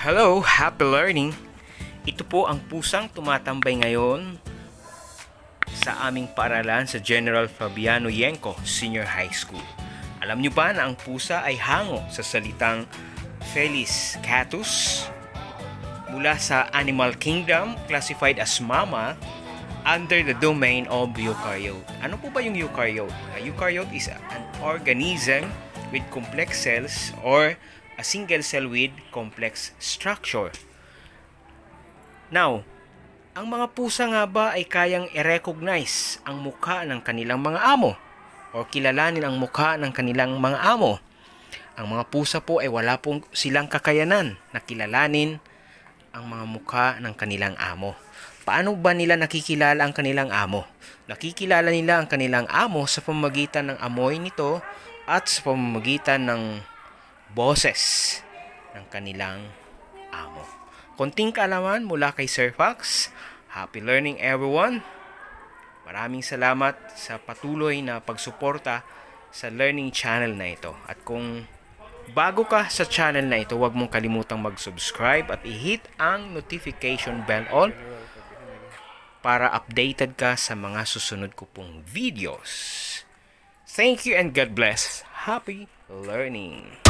Hello, happy learning! Ito po ang pusang tumatambay ngayon sa aming paaralan sa General Fabiano Yenko Senior High School. Alam nyo ba na ang pusa ay hango sa salitang Felis catus mula sa Animal Kingdom, classified as mammal under the domain of eukaryote. Ano po ba yung eukaryote? A eukaryote is an organism with complex cells or a single cell with complex structure. Now, ang mga pusa nga ba ay kayang i-recognize ang mukha ng kanilang mga amo o kilalanin ang mukha ng kanilang mga amo? Ang mga pusa po ay wala pong silang kakayanan na kilalanin ang mga mukha ng kanilang amo. Paano ba nila nakikilala ang kanilang amo? Nakikilala nila ang kanilang amo sa pamamagitan ng amoy nito at sa pamamagitan ng boses ng kanilang amo. Konting kaalaman mula kay Sir Fox. Happy learning everyone! Maraming salamat sa patuloy na pagsuporta sa learning channel na ito. At kung bago ka sa channel na ito, huwag mong kalimutang mag-subscribe at i-hit ang notification bell all para updated ka sa mga susunod ko pong videos. Thank you and God bless. Happy learning!